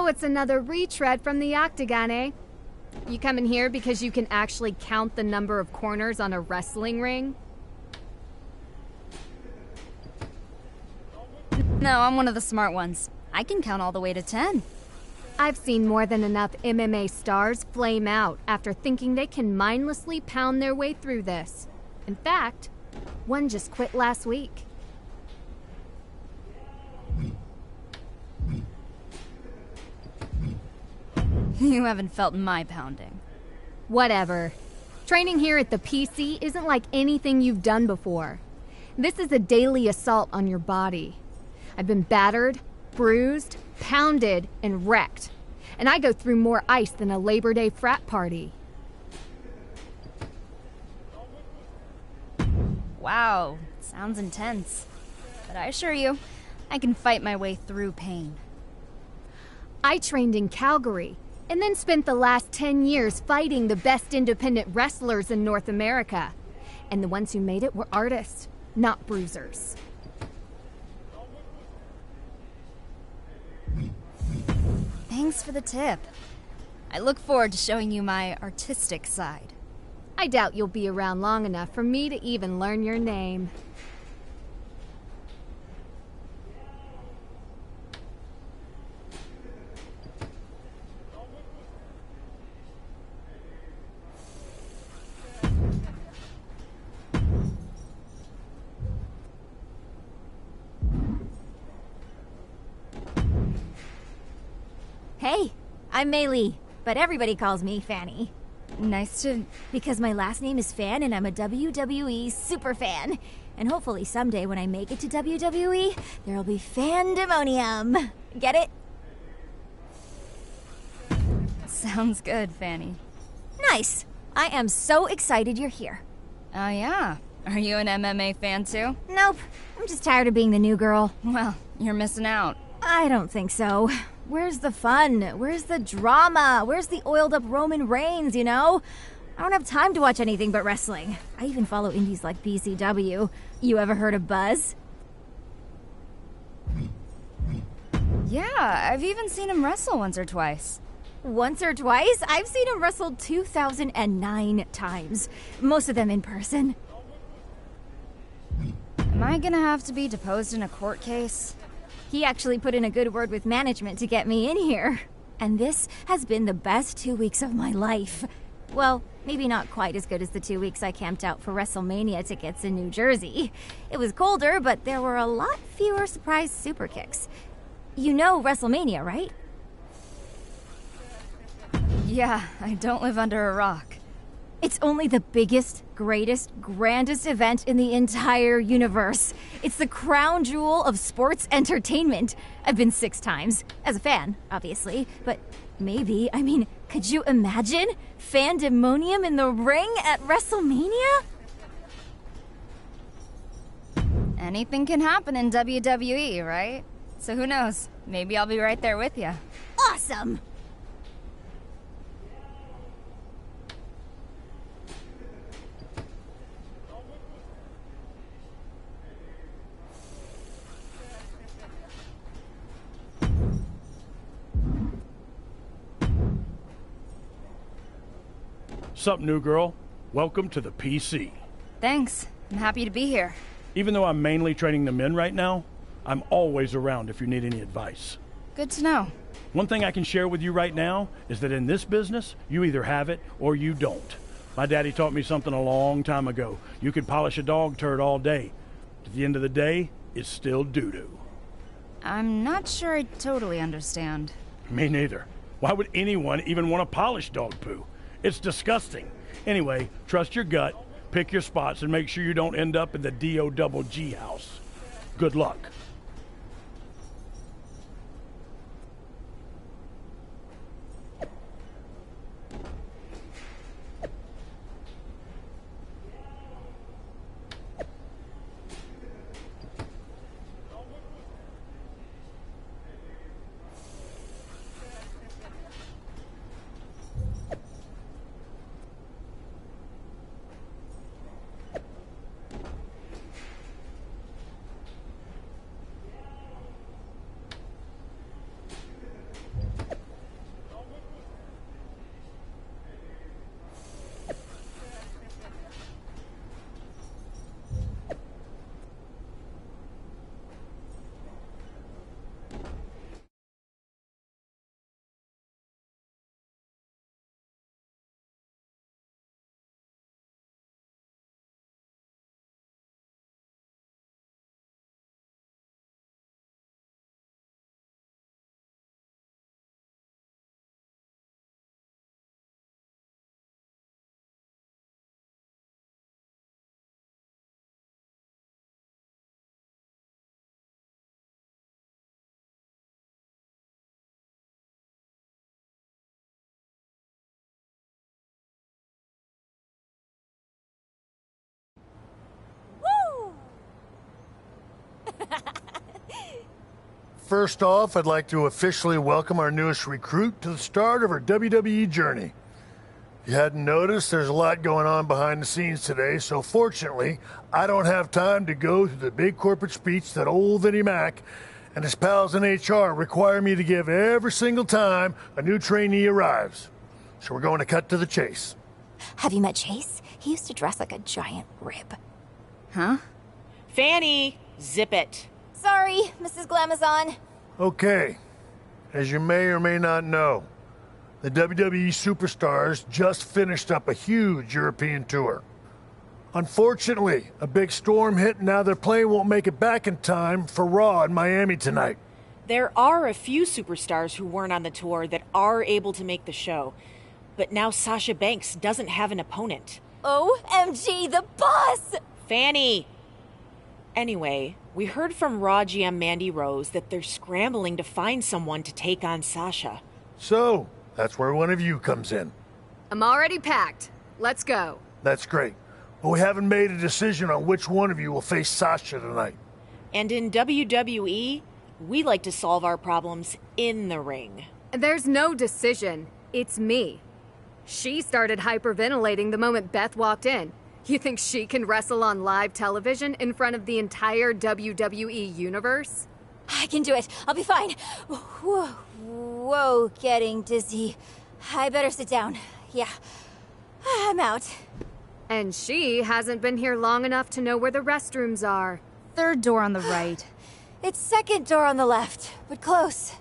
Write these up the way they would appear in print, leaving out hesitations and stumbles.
So it's another retread from the Octagon, eh? You coming here because you can actually count the number of corners on a wrestling ring? No, I'm one of the smart ones. I can count all the way to 10. I've seen more than enough MMA stars flame out after thinking they can mindlessly pound their way through this. In fact, one just quit last week. You haven't felt my pounding. Whatever. Training here at the PC isn't like anything you've done before. This is a daily assault on your body. I've been battered, bruised, pounded, and wrecked. And I go through more ice than a Labor Day frat party. Wow, sounds intense. But I assure you, I can fight my way through pain. I trained in Calgary, and then spent the last 10 years fighting the best independent wrestlers in North America. And the ones who made it were artists, not bruisers. Thanks for the tip. I look forward to showing you my artistic side. I doubt you'll be around long enough for me to even learn your name. Hey, I'm Mei Lee, but everybody calls me Fanny. Nice to... Because my last name is Fan and I'm a WWE super fan. And hopefully someday when I make it to WWE, there'll be fandemonium. Get it? Sounds good, Fanny. Nice. I am so excited you're here. Oh yeah? Are you an MMA fan too? Nope. I'm just tired of being the new girl. Well, you're missing out. I don't think so. Where's the fun? Where's the drama? Where's the oiled up Roman Reigns, you know? I don't have time to watch anything but wrestling. I even follow indies like PCW. You ever heard of Buzz? Yeah, I've even seen him wrestle once or twice. Once or twice? I've seen him wrestle 2,009 times. Most of them in person. Am I gonna have to be deposed in a court case? He actually put in a good word with management to get me in here. And this has been the best 2 weeks of my life. Well, maybe not quite as good as the 2 weeks I camped out for WrestleMania tickets in New Jersey. It was colder, but there were a lot fewer surprise super kicks. You know WrestleMania, right? Yeah, I don't live under a rock. It's only the biggest, greatest, grandest event in the entire universe. It's the crown jewel of sports entertainment. I've been 6 times. As a fan, obviously. But maybe, could you imagine? Fandemonium in the ring at WrestleMania? Anything can happen in WWE, right? So who knows? Maybe I'll be right there with you. Awesome! Sup, new girl? Welcome to the PC. Thanks. I'm happy to be here. Even though I'm mainly training the men right now, I'm always around if you need any advice. Good to know. One thing I can share with you right now is that in this business, you either have it or you don't. My daddy taught me something a long time ago. You could polish a dog turd all day. At the end of the day, it's still doo-doo. I'm not sure I totally understand. Me neither. Why would anyone even want to polish dog poo? It's disgusting. Anyway, trust your gut, pick your spots, and make sure you don't end up in the DOGG house. Good luck. first off, I'd like to officially welcome our newest recruit to the start of her WWE journey. If you hadn't noticed, there's a lot going on behind the scenes today, so fortunately, I don't have time to go through the big corporate speech that old Vinnie Mac and his pals in HR require me to give every single time a new trainee arrives. So we're going to cut to the chase. Have you met Chase? He used to dress like a giant rib. Huh? Fanny, zip it. Sorry, Mrs. Glamazon. Okay, as you may or may not know, the WWE superstars just finished up a huge European tour. Unfortunately, a big storm hit and now their plane won't make it back in time for Raw in Miami tonight. There are a few superstars who weren't on the tour that are able to make the show. But now Sasha Banks doesn't have an opponent. OMG, the boss! Fanny! Anyway, we heard from Raw GM Mandy Rose that they're scrambling to find someone to take on Sasha. So, that's where one of you comes in. I'm already packed. Let's go. That's great. But we haven't made a decision on which one of you will face Sasha tonight. And in WWE, we like to solve our problems in the ring. There's no decision. It's me. She started hyperventilating the moment Beth walked in. You think she can wrestle on live television in front of the entire WWE universe? I can do it. I'll be fine. Whoa, getting dizzy. I better sit down. Yeah, I'm out. And she hasn't been here long enough to know where the restrooms are. Third door on the right. It's second door on the left, but close.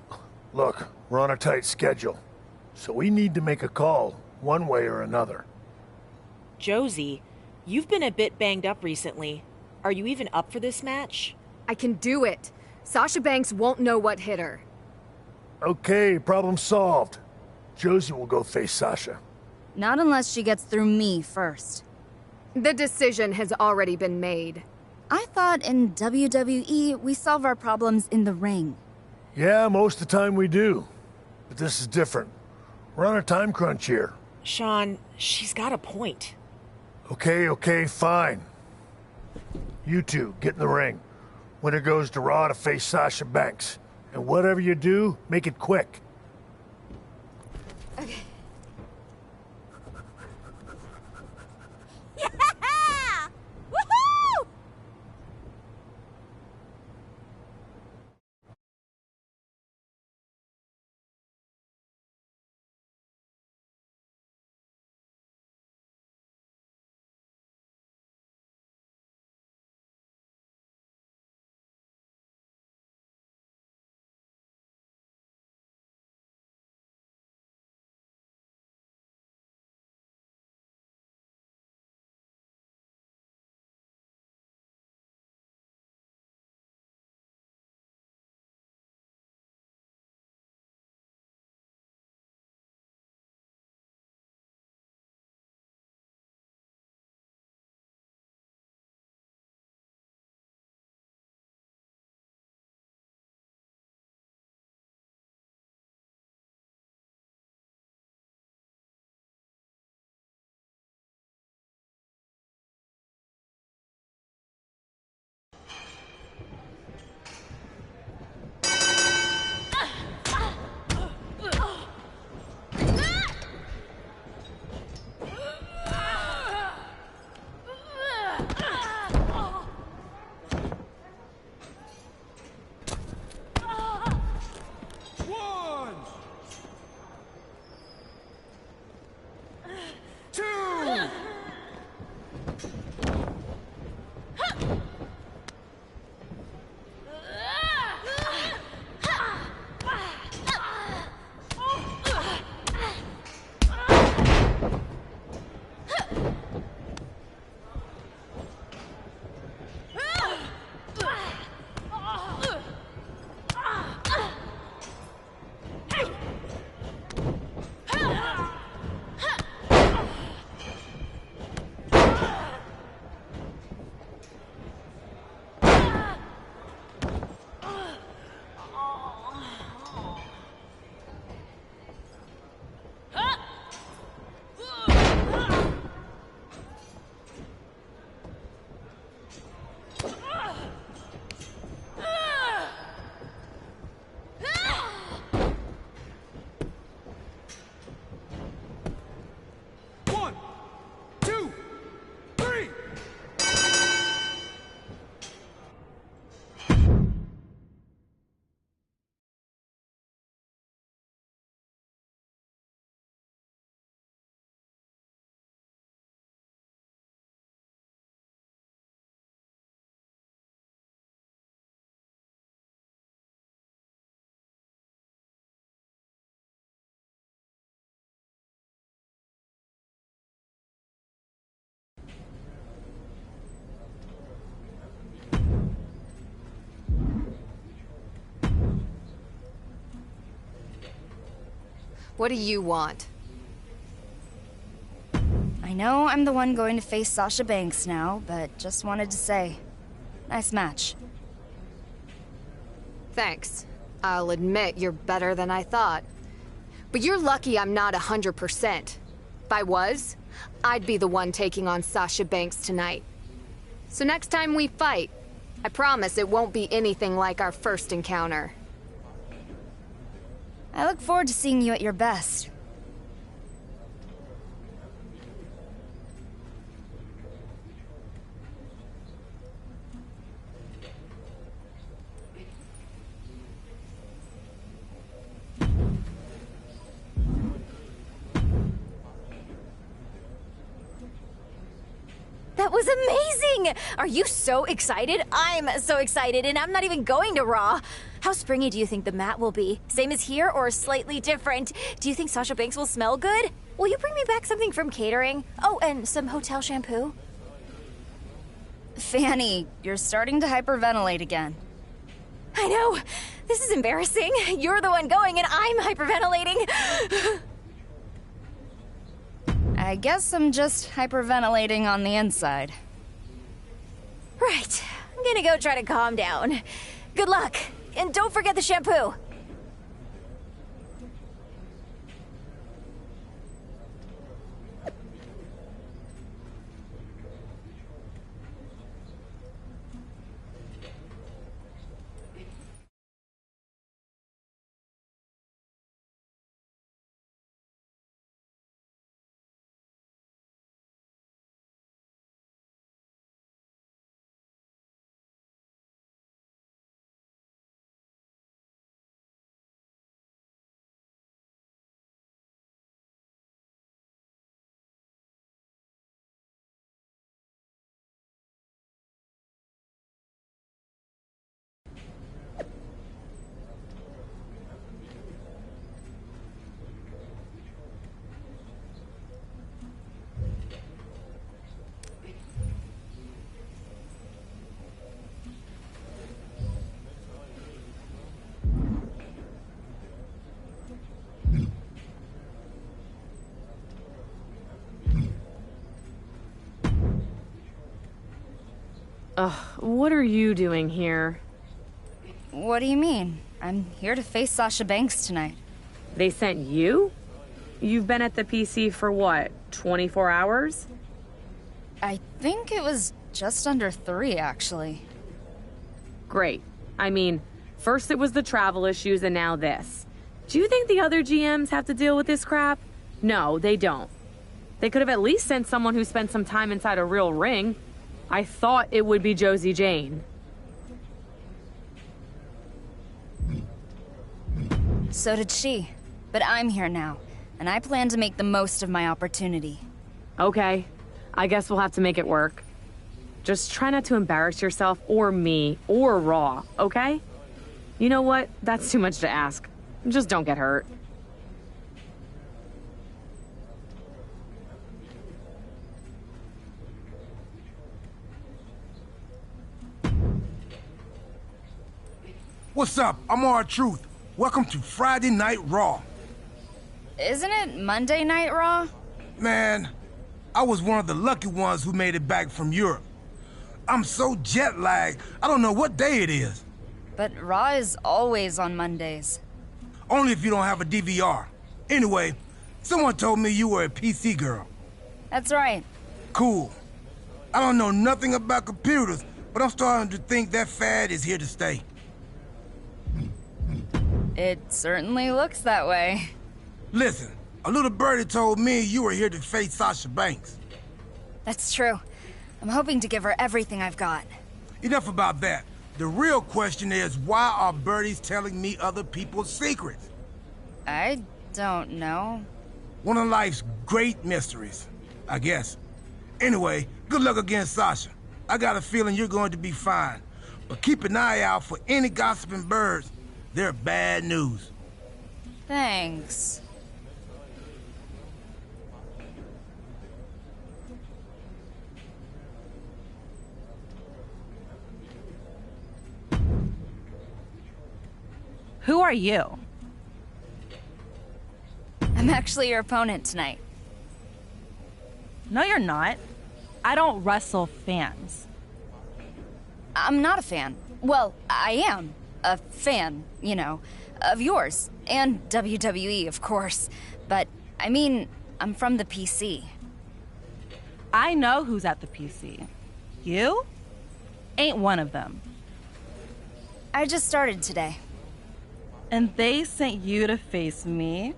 Look, we're on a tight schedule, so we need to make a call, one way or another. Josie, you've been a bit banged up recently. Are you even up for this match? I can do it. Sasha Banks won't know what hit her. Okay, problem solved. Josie will go face Sasha. Not unless she gets through me first. The decision has already been made. I thought in WWE we solve our problems in the ring. Yeah, most of the time we do. But this is different. We're on a time crunch here. Sean, she's got a point. Okay, fine. You two, get in the ring. Winner goes to Raw to face Sasha Banks. And whatever you do, make it quick. Okay. What do you want? I know I'm the one going to face Sasha Banks now, but just wanted to say, nice match. Thanks. I'll admit you're better than I thought. But you're lucky I'm not 100%. If I was, I'd be the one taking on Sasha Banks tonight. So next time we fight, I promise it won't be anything like our first encounter. I look forward to seeing you at your best. That was amazing! Are you so excited? I'm so excited, and I'm not even going to Raw. How springy do you think the mat will be? Same as here or slightly different? Do you think Sasha Banks will smell good? Will you bring me back something from catering? Oh, and some hotel shampoo? Fanny, you're starting to hyperventilate again. I know. This is embarrassing. You're the one going and I'm hyperventilating. I guess I'm just hyperventilating on the inside. Right. I'm gonna go try to calm down. Good luck. And don't forget the shampoo. Ugh, what are you doing here? What do you mean? I'm here to face Sasha Banks tonight. They sent you? You've been at the PC for what, 24 hours? I think it was just under 3, actually. Great. I mean, first it was the travel issues and now this. Do you think the other GMs have to deal with this crap? No, they don't. They could have at least sent someone who spent some time inside a real ring. I thought it would be Josie Jane. So did she. But I'm here now, and I plan to make the most of my opportunity. Okay. I guess we'll have to make it work. Just try not to embarrass yourself or me or Raw, okay? You know what? That's too much to ask. Just don't get hurt. What's up? I'm R-Truth. Welcome to Friday Night Raw. Isn't it Monday Night Raw? Man, I was one of the lucky ones who made it back from Europe. I'm so jet-lagged, I don't know what day it is. But Raw is always on Mondays. Only if you don't have a DVR. Anyway, someone told me you were a PC girl. That's right. Cool. I don't know nothing about computers, but I'm starting to think that fad is here to stay. It certainly looks that way. Listen, a little birdie told me you were here to face Sasha Banks. That's true. I'm hoping to give her everything I've got. Enough about that. The real question is, why are birdies telling me other people's secrets? I don't know. One of life's great mysteries, I guess. Anyway, good luck against Sasha. I got a feeling you're going to be fine. But keep an eye out for any gossiping birds. They're bad news. Thanks. Who are you? I'm actually your opponent tonight. No, you're not. I don't wrestle fans. I'm not a fan. Well, I am a fan, you know, of yours. And WWE, of course. But, I mean, I'm from the PC. I know who's at the PC. You ain't one of them. I just started today. And they sent you to face me?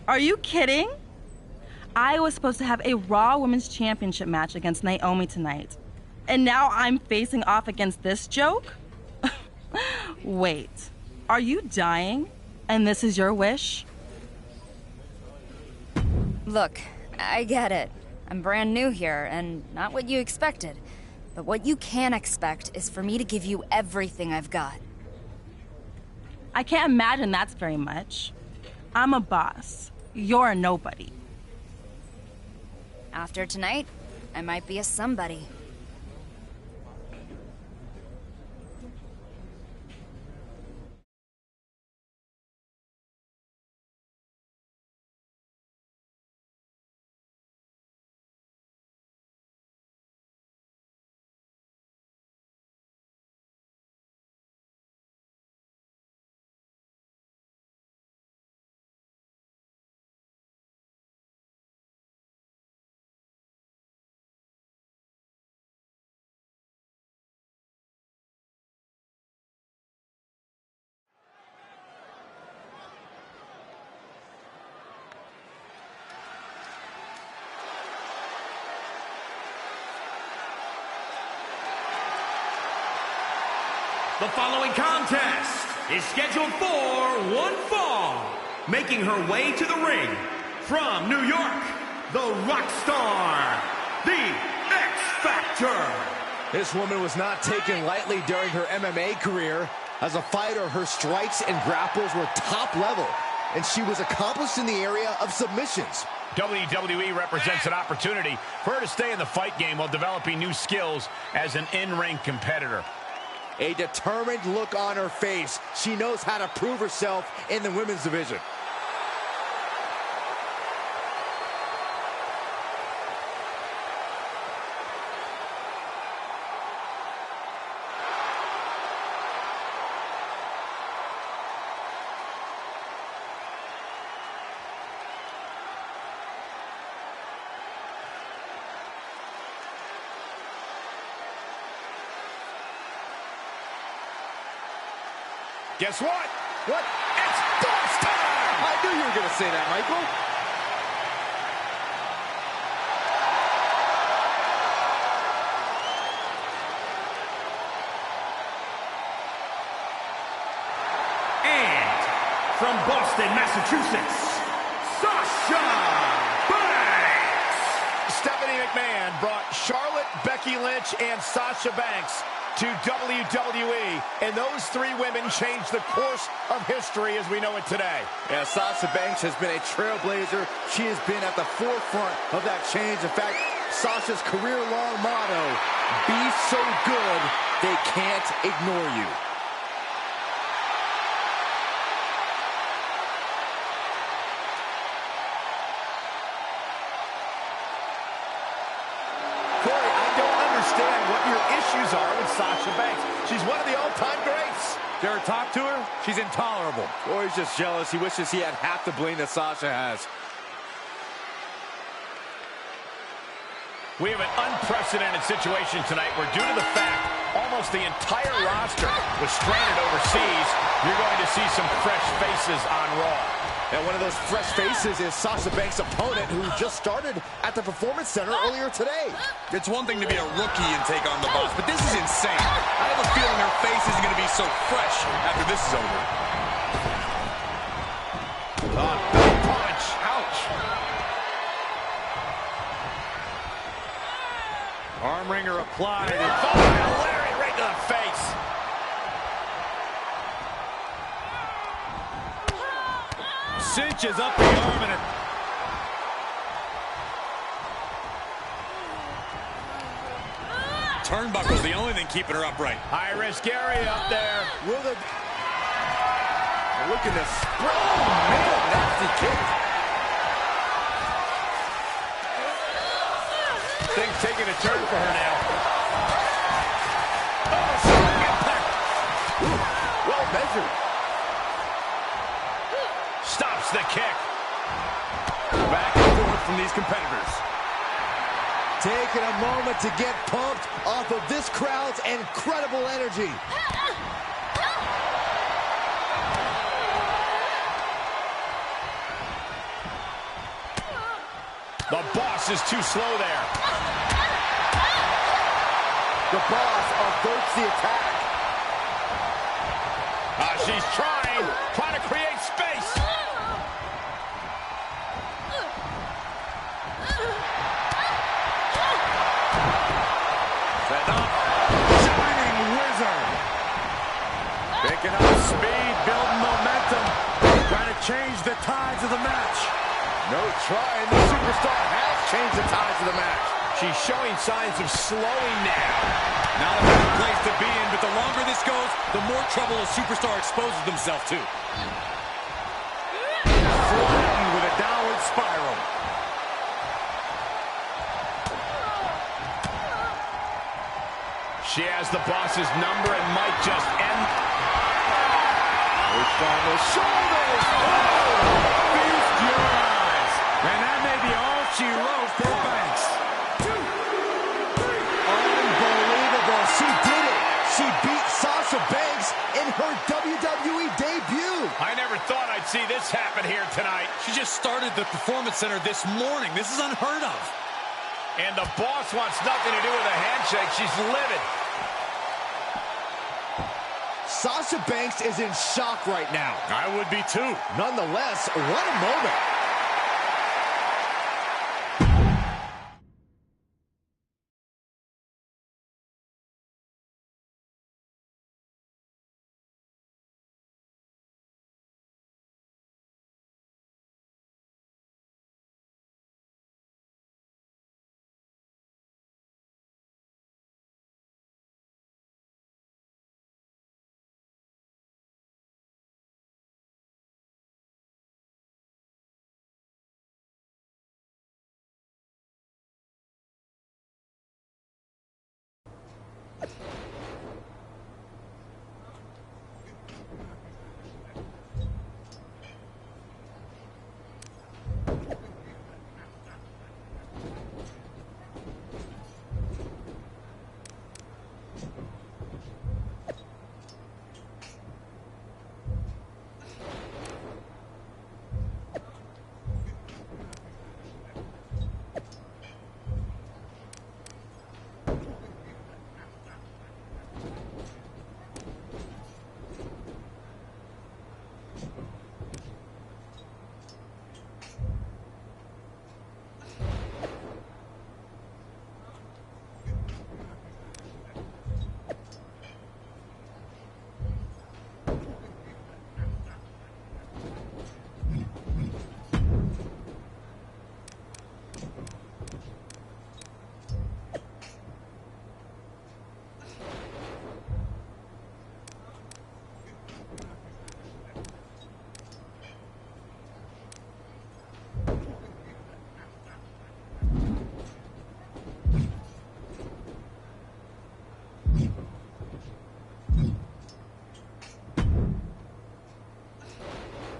Are you kidding? I was supposed to have a Raw Women's Championship match against Naomi tonight. And now I'm facing off against this joke? Wait, are you dying? And this is your wish? Look, I get it. I'm brand new here, and not what you expected. But what you can expect is for me to give you everything I've got. I can't imagine that's very much. I'm a boss. You're a nobody. After tonight, I might be a somebody. The following contest is scheduled for one fall. Making her way to the ring from New York, the rock star, the X Factor. This woman was not taken lightly during her MMA career. As a fighter, her strikes and grapples were top level, and she was accomplished in the area of submissions. WWE represents an opportunity for her to stay in the fight game while developing new skills as an in-ring competitor. A determined look on her face. She knows how to prove herself in the women's division. Guess what? What? It's boss time! I knew you were going to say that, Michael. And from Boston, Massachusetts, Sasha Banks. Stephanie McMahon brought Charlotte, Becky Lynch, and Sasha Banks to WWE, and those three women changed the course of history as we know it today. Yeah, Sasha Banks has been a trailblazer. She has been at the forefront of that change. In fact, Sasha's career-long motto, be so good, they can't ignore you. What your issues are with Sasha Banks. She's one of the all-time greats. Dare talk to her? She's intolerable. Or he's just jealous. He wishes he had half the bling that Sasha has. We have an unprecedented situation tonight where, due to the fact almost the entire roster was stranded overseas, you're going to see some fresh faces on Raw. And one of those fresh faces is Sasha Banks' opponent, who just started at the Performance Center earlier today. It's one thing to be a rookie and take on the boss, but this is insane. I have a feeling her face isn't going to be so fresh after this is over. Big punch. Ouch. Arm wringer applied and followed by Larry right to the face. Cinches up the arm and Turnbuckle's the only thing keeping her upright. high risk area up there. Will the... Look at this. Oh, man, nasty kick. taking a turn for her now. Oh, strong impact. Well measured. Stops the kick. Back and forth from these competitors. Taking a moment to get pumped off of this crowd's incredible energy. The boss is too slow there. The boss averts the attack. She's trying to create space. Shining wizard. Picking up speed, building momentum. Trying to change the tides of the match. No trying. The superstar has changed the tides of the match. She's showing signs of slowing now. Not a bad place to be in, but the longer this goes, the more trouble a superstar exposes themselves to. Flattened with a downward spiral. She has the boss's number and might just end. Pushed on the shoulders. Oh! Feast your eyes. And that may be all she wrote for Banks. Unbelievable. She did it. She beat Sasha Banks in her WWE debut. I never thought I'd see this happen here tonight. She just started the Performance Center this morning. This is unheard of. And the boss wants nothing to do with a handshake. She's livid. Sasha Banks is in shock right now. I would be too. Nonetheless, what a moment.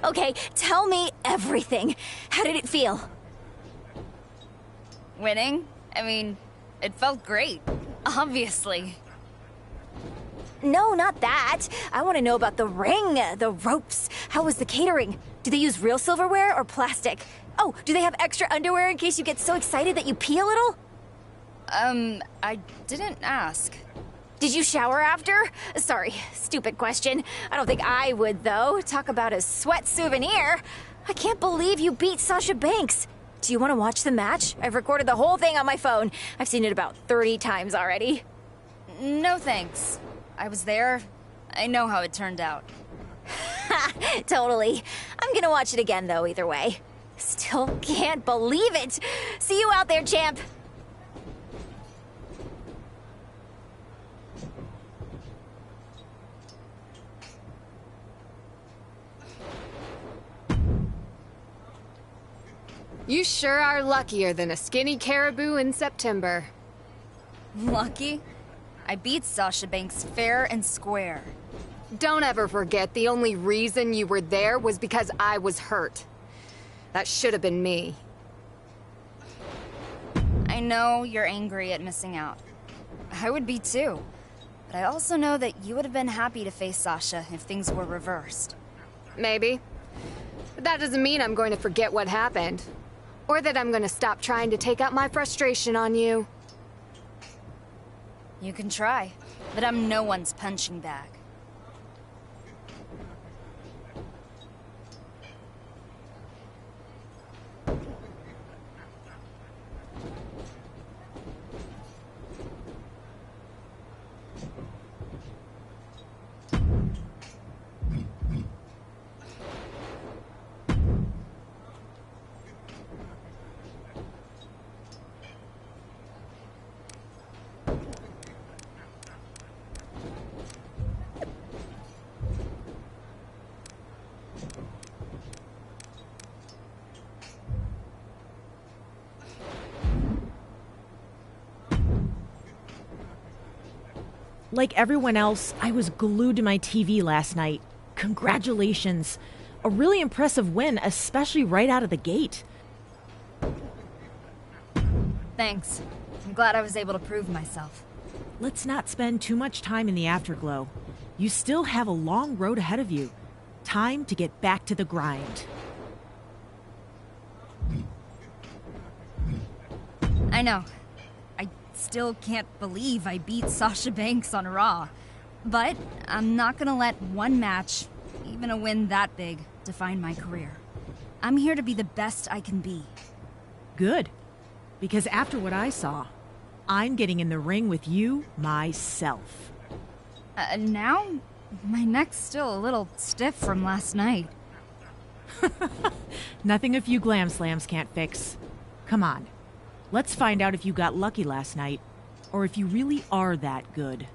Okay, tell me everything. How did it feel? Winning? I mean, it felt great. Obviously. No, not that. I want to know about the ring, the ropes. How was the catering? Do they use real silverware or plastic? Oh, do they have extra underwear in case you get so excited that you pee a little? I didn't ask. Did you shower after? Sorry, stupid question. I don't think I would, though. Talk about a sweat souvenir. I can't believe you beat Sasha Banks. Do you want to watch the match? I've recorded the whole thing on my phone. I've seen it about 30 times already. No thanks. I was there. I know how it turned out. Ha! Totally. I'm gonna watch it again, though, either way. Still can't believe it. See you out there, champ. You sure are luckier than a skinny caribou in September. Lucky? I beat Sasha Banks fair and square. Don't ever forget the only reason you were there was because I was hurt. That should have been me. I know you're angry at missing out. I would be too. But I also know that you would have been happy to face Sasha if things were reversed. Maybe. But that doesn't mean I'm going to forget what happened. Or that I'm going to stop trying to take out my frustration on you. You can try, but I'm no one's punching bag. Like everyone else, I was glued to my TV last night. Congratulations. A really impressive win, especially right out of the gate. Thanks. I'm glad I was able to prove myself. Let's not spend too much time in the afterglow. You still have a long road ahead of you. Time to get back to the grind. I know. I still can't believe I beat Sasha Banks on Raw. But I'm not gonna let one match, even a win that big, define my career. I'm here to be the best I can be. Good. Because after what I saw, I'm getting in the ring with you myself. Now? My neck's still a little stiff from last night. Nothing a few glam slams can't fix. Come on. Let's find out if you got lucky last night, or if you really are that good.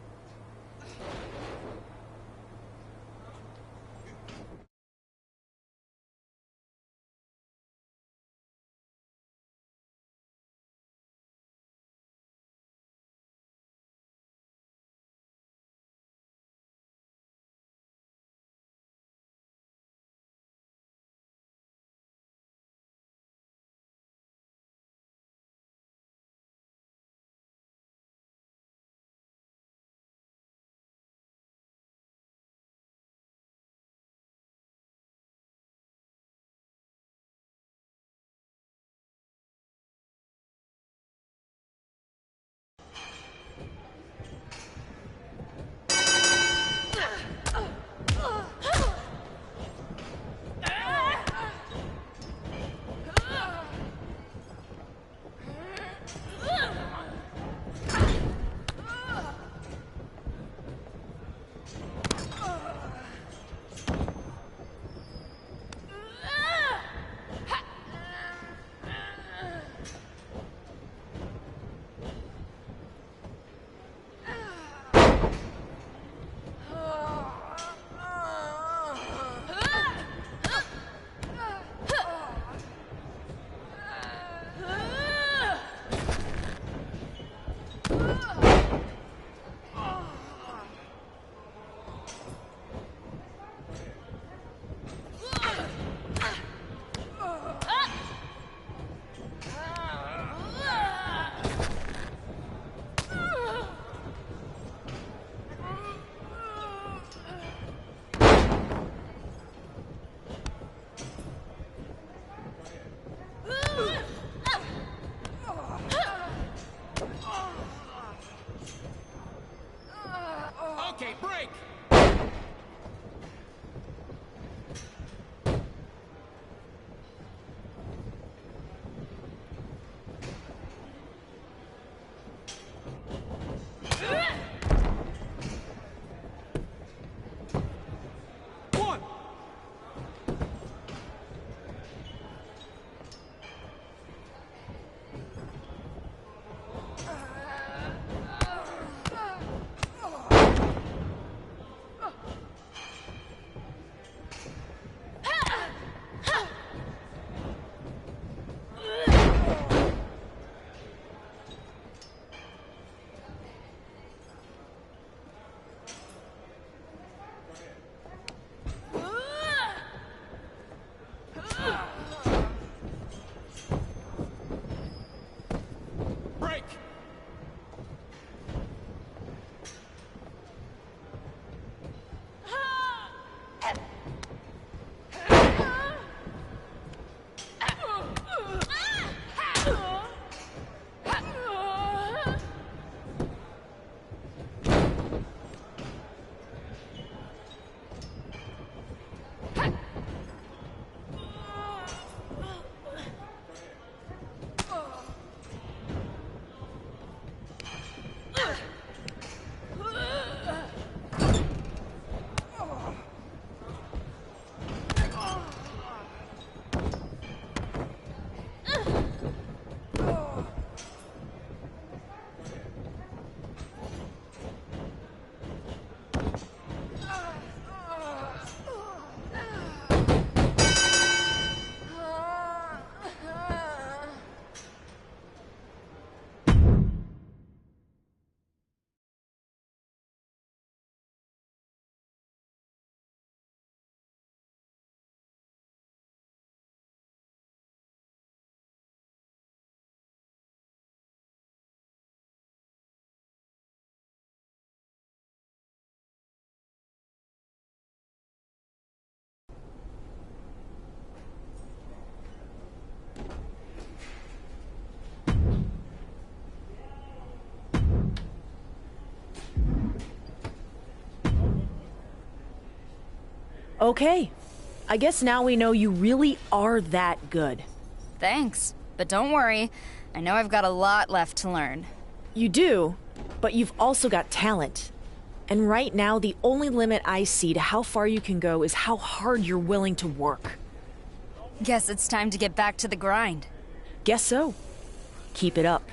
Okay. I guess now we know you really are that good. Thanks, but don't worry. I know I've got a lot left to learn. You do, but you've also got talent. And right now, the only limit I see to how far you can go is how hard you're willing to work. Guess it's time to get back to the grind. Guess so. Keep it up.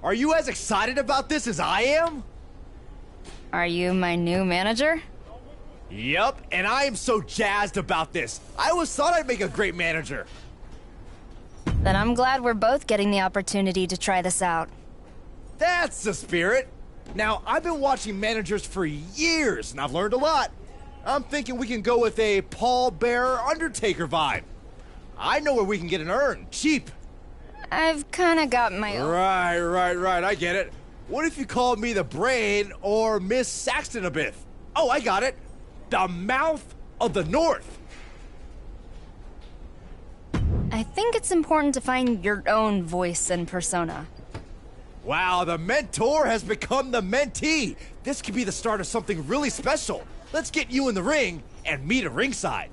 Are you as excited about this as I am? Are you my new manager? Yup, and I am so jazzed about this. I always thought I'd make a great manager. Then I'm glad we're both getting the opportunity to try this out. That's the spirit. Now, I've been watching managers for years, and I've learned a lot. I'm thinking we can go with a Paul Bearer Undertaker vibe. I know where we can get an urn, cheap. I've kinda got my own. Right, I get it. What if you called me the Brain or Miss Saxton a bit? Oh, I got it. The Mouth of the North. I think it's important to find your own voice and persona. Wow, the mentor has become the mentee. This could be the start of something really special. Let's get you in the ring and meet at ringside.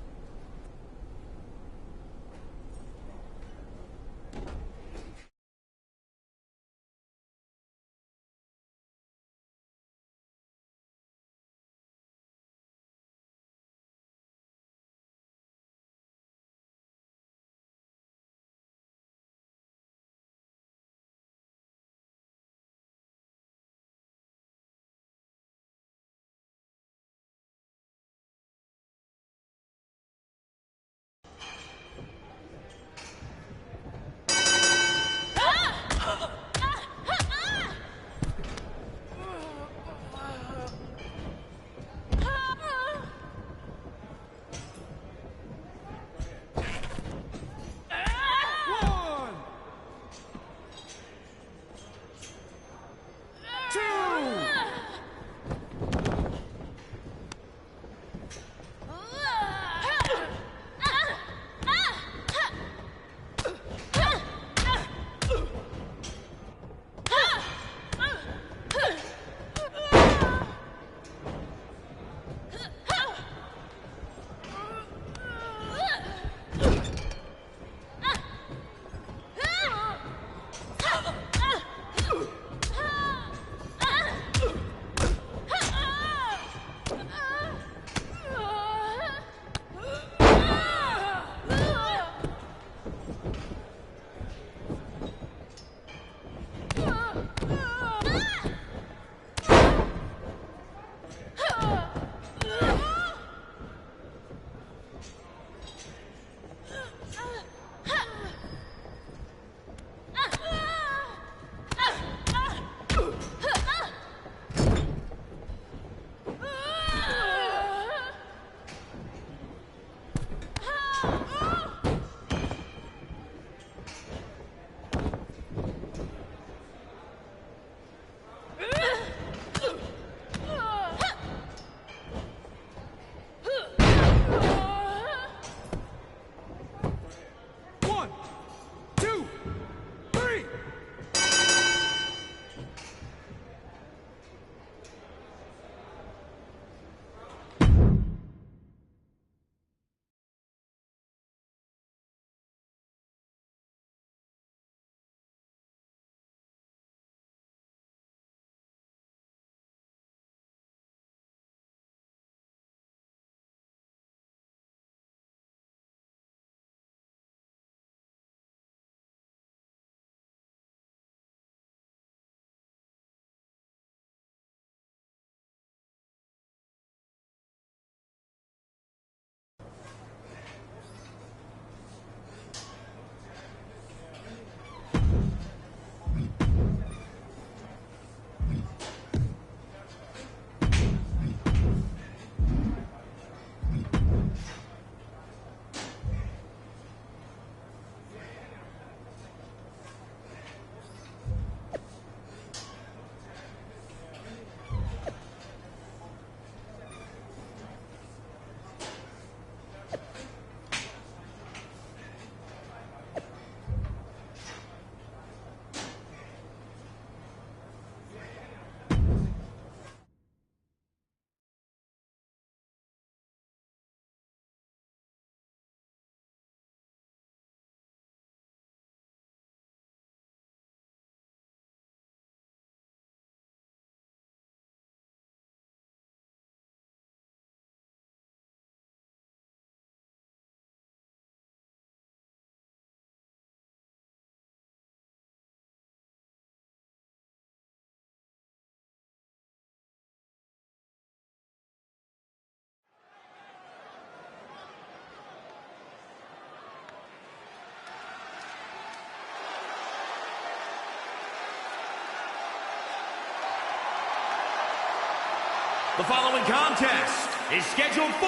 The following contest is scheduled for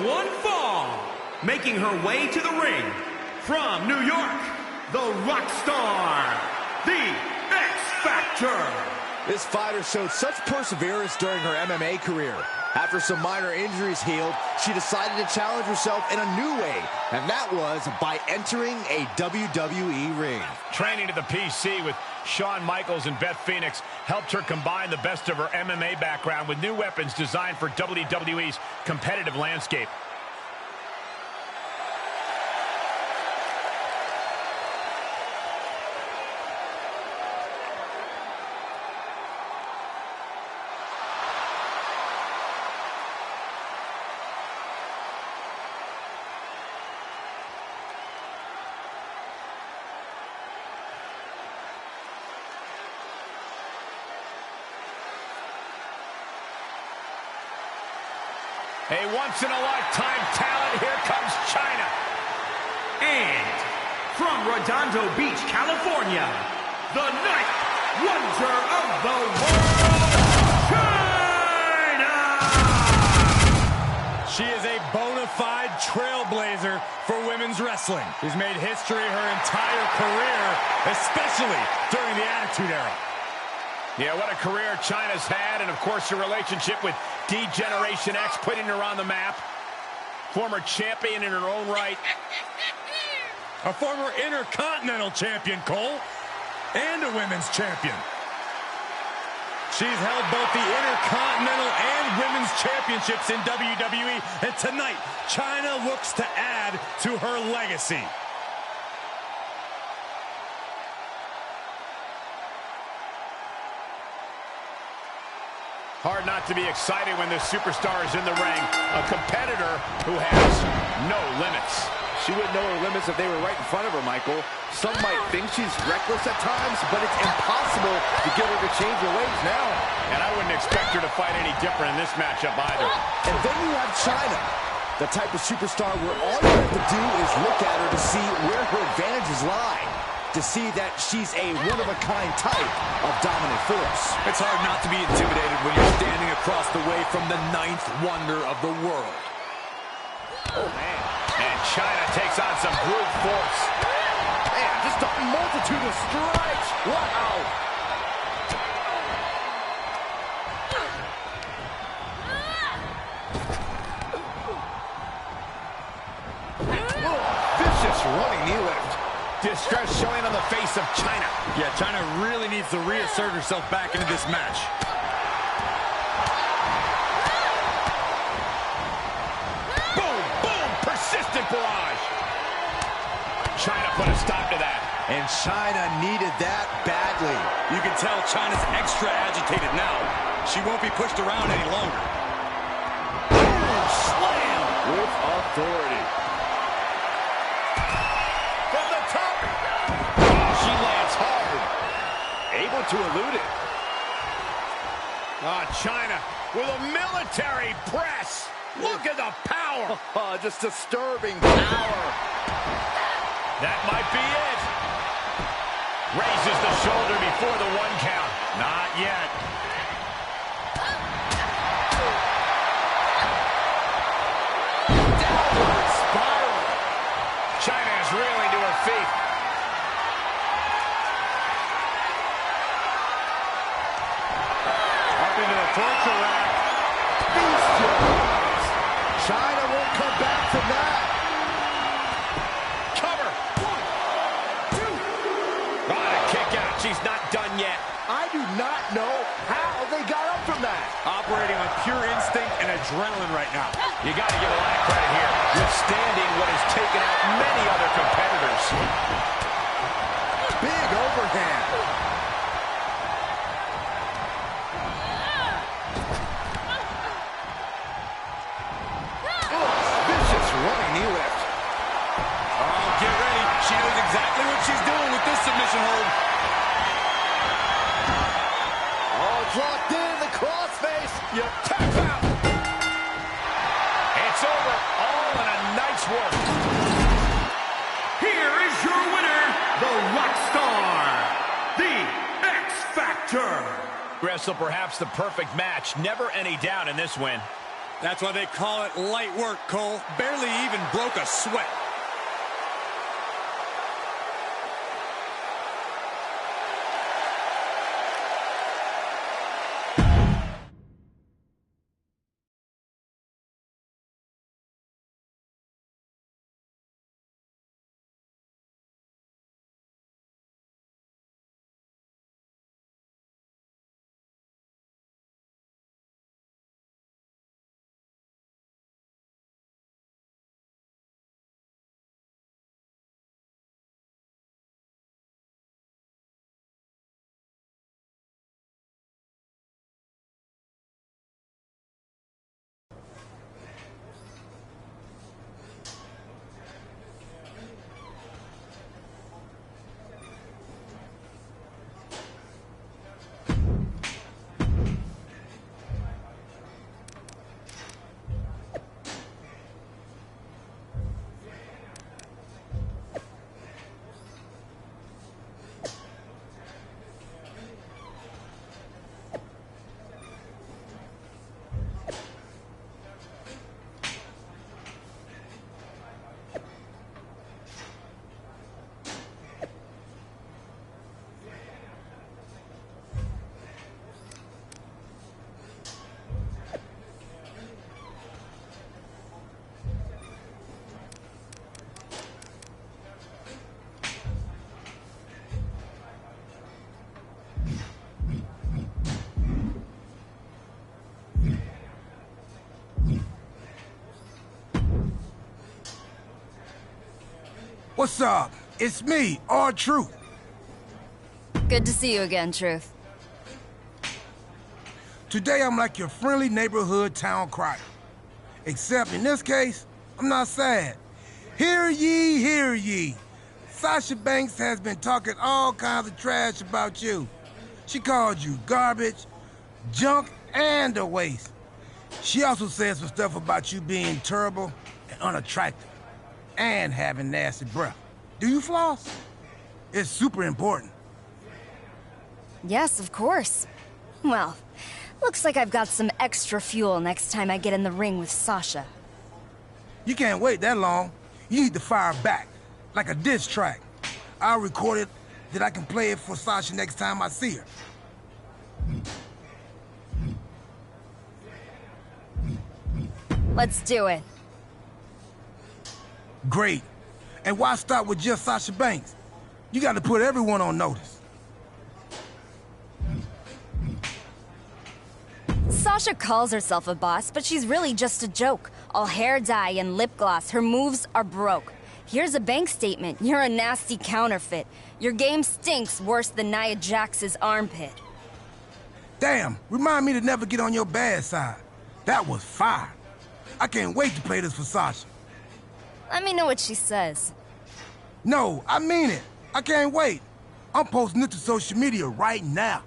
one fall. Making her way to the ring from New York, the rock star, the X Factor. This fighter showed such perseverance during her MMA career. After some minor injuries healed, she decided to challenge herself in a new way, and that was by entering a WWE ring. Training to the PC with Shawn Michaels and Beth Phoenix helped her combine the best of her MMA background with new weapons designed for WWE's competitive landscape. A once-in-a-lifetime talent, here comes China. And from Redondo Beach, California, the ninth wonder of the world, China! She is a bona fide trailblazer for women's wrestling. She's made history her entire career, especially during the Attitude Era. Yeah, what a career China's had, and of course her relationship with D-Generation X putting her on the map. Former champion in her own right. A former Intercontinental Champion, Cole, and a women's champion. She's held both the Intercontinental and Women's Championships in WWE, and tonight, China looks to add to her legacy. Hard not to be excited when this superstar is in the ring, a competitor who has no limits. She wouldn't know her limits if they were right in front of her, Michael. Some might think she's reckless at times, but it's impossible to get her to change her ways now. And I wouldn't expect her to fight any different in this matchup either. And then you have China, the type of superstar where all you have to do is look at her to see where her advantages lie, to see that she's a one-of-a-kind type of dominant force. It's hard not to be intimidated when you're standing across the way from the ninth wonder of the world. Oh, man. And China takes on some brute force. Man, just a multitude of strikes. Wow. Vicious running knee lift. Distress showing on the face of China. Yeah, China really needs to reassert herself back into this match. Boom, boom, persistent barrage. China put a stop to that. And China needed that badly. You can tell China's extra agitated now. She won't be pushed around any longer. Boom, slam with authority. Able to elude it. China with a military press. Look at the power. Just disturbing power. That might be it. Raises the shoulder before the one count. Not yet. Downward spiral. China is reeling to her feet. Torture rack. China won't come back from that. Cover. 1, 2. A kick out. She's not done yet. I do not know how they got up from that. Operating on pure instinct and adrenaline right now. You got to give a lot of credit here. Withstanding what has taken out many other competitors. Big overhand. Running knee lift. Oh, get ready. She knows exactly what she's doing with this submission hold. Oh, it's locked in the crossface. You tap out. It's over. All in a nice work. Here is your winner, the rock star, the X Factor. wrestle perhaps the perfect match. Never any doubt in this win. That's why they call it light work, Cole. Barely even broke a sweat. What's up? It's me, R-Truth. Good to see you again, Truth. Today I'm like your friendly neighborhood town crier. Except in this case, I'm not sad. Hear ye, hear ye. Sasha Banks has been talking all kinds of trash about you. She called you garbage, junk, and a waste. She also said some stuff about you being terrible and unattractive, and having nasty breath. Do you floss? It's super important. Yes, of course. Well, looks like I've got some extra fuel next time I get in the ring with Sasha. You can't wait that long. You need to fire back, like a diss track. I'll record it that I can play it for Sasha next time I see her. Let's do it. Great. And why start with just Sasha Banks? You got to put everyone on notice. Sasha calls herself a boss, but she's really just a joke. All hair dye and lip gloss, her moves are broke. Here's a bank statement. You're a nasty counterfeit. Your game stinks worse than Nia Jax's armpit. Damn, remind me to never get on your bad side. That was fire. I can't wait to play this for Sasha. Let me know what she says. No, I mean it. I can't wait. I'm posting it to social media right now.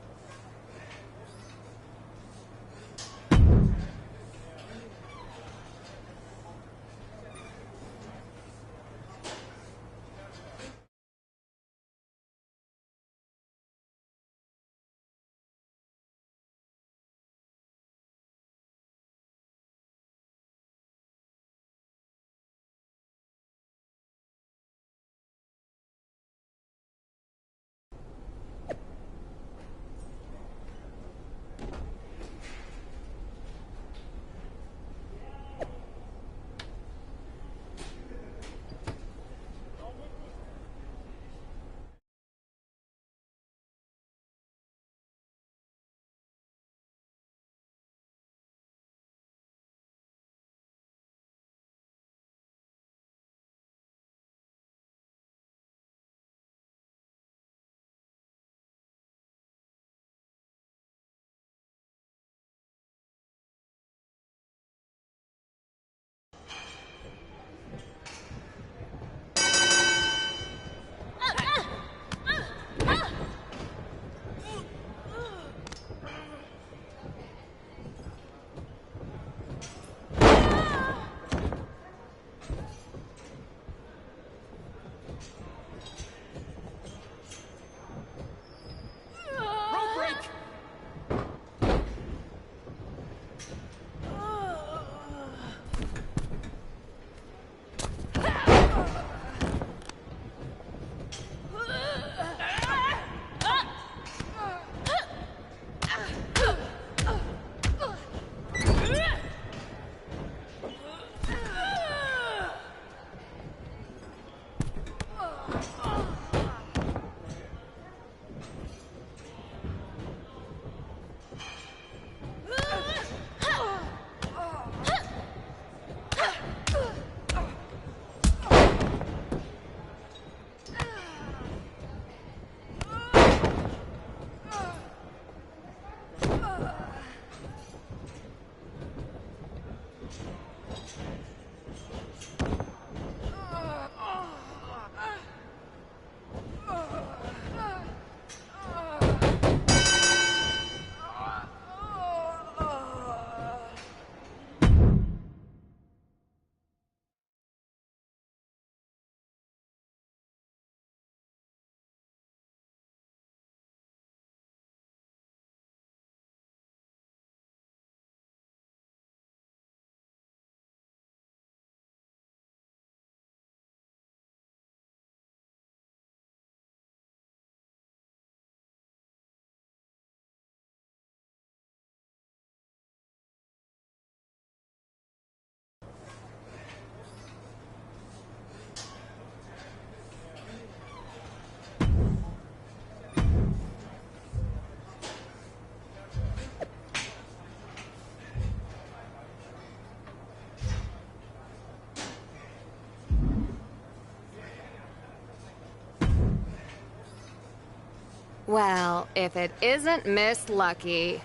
Well, if it isn't Miss Lucky.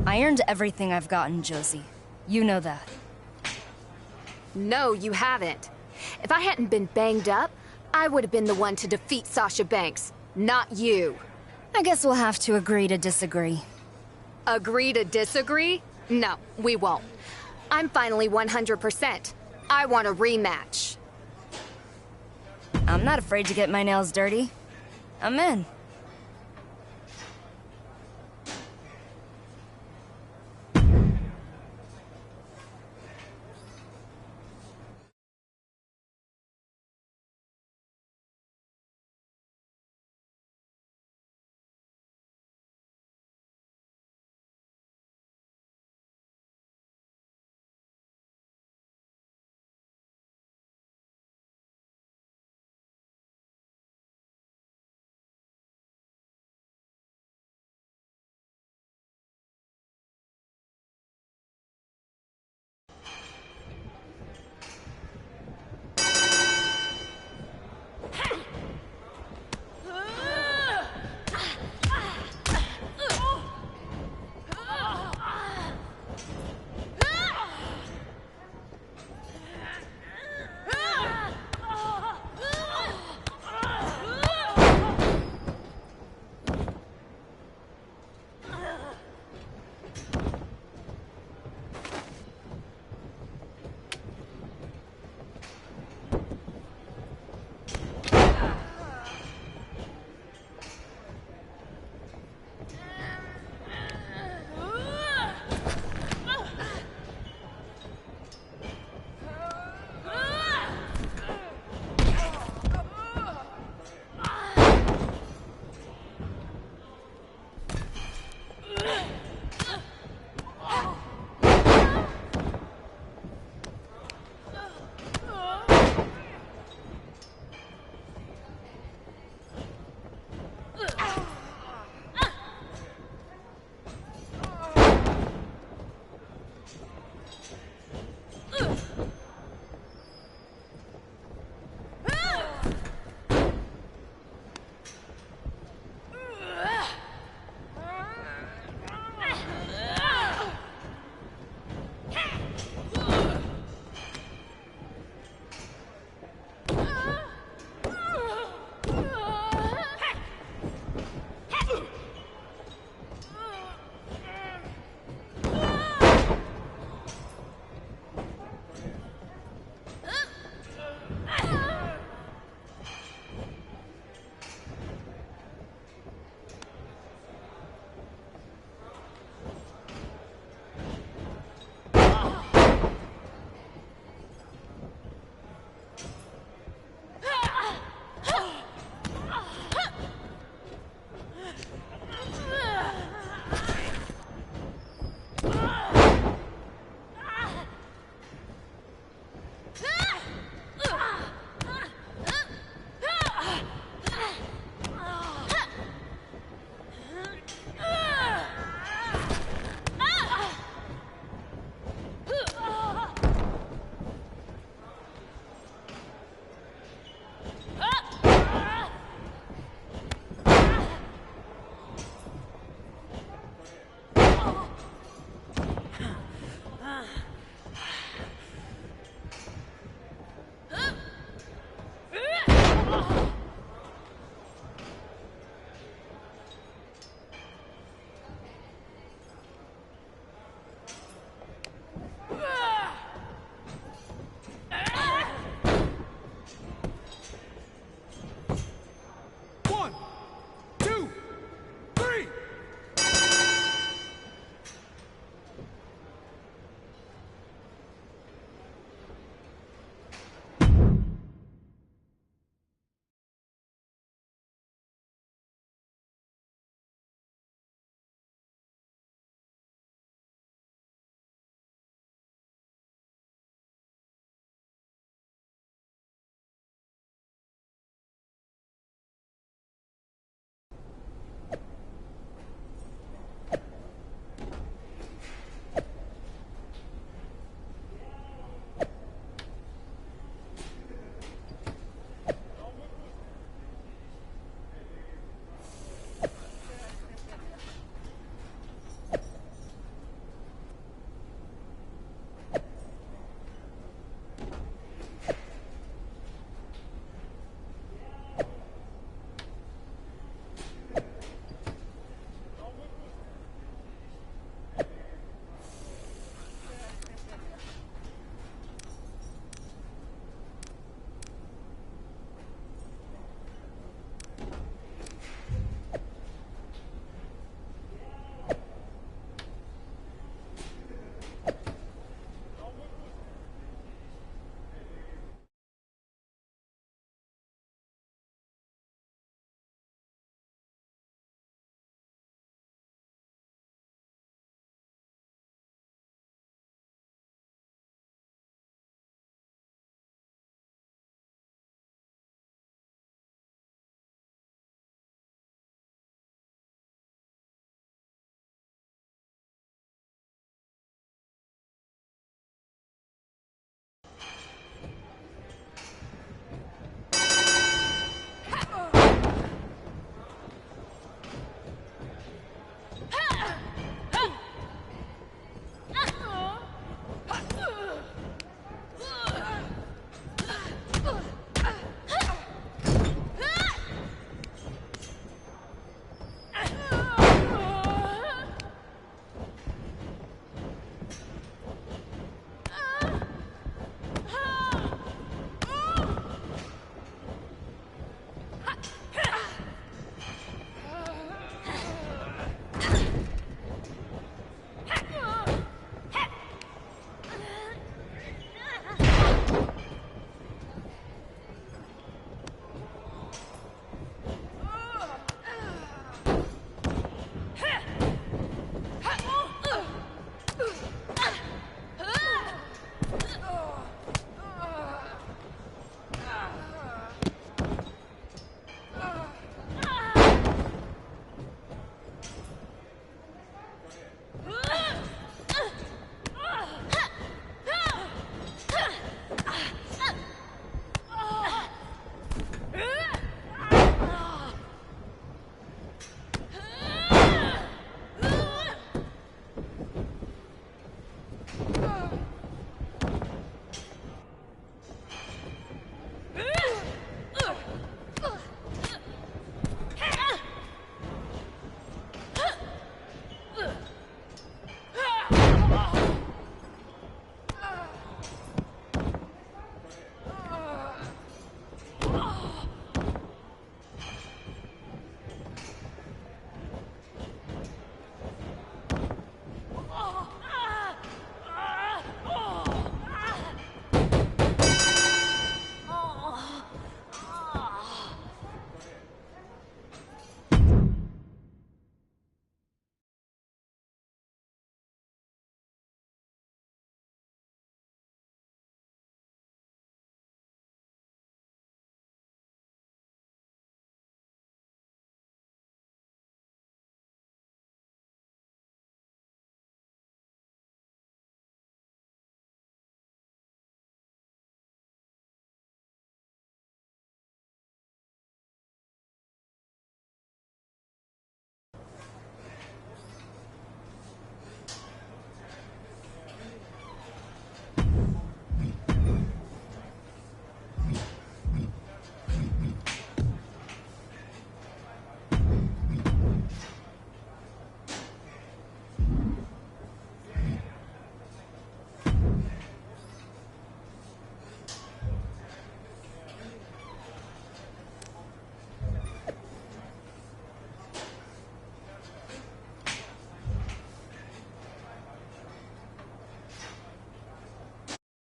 I earned everything I've gotten, Josie. You know that. No, you haven't. If I hadn't been banged up, I would have been the one to defeat Sasha Banks, not you. I guess we'll have to agree to disagree. Agree to disagree? No, we won't. I'm finally 100%. I want a rematch. I'm not afraid to get my nails dirty. I'm in.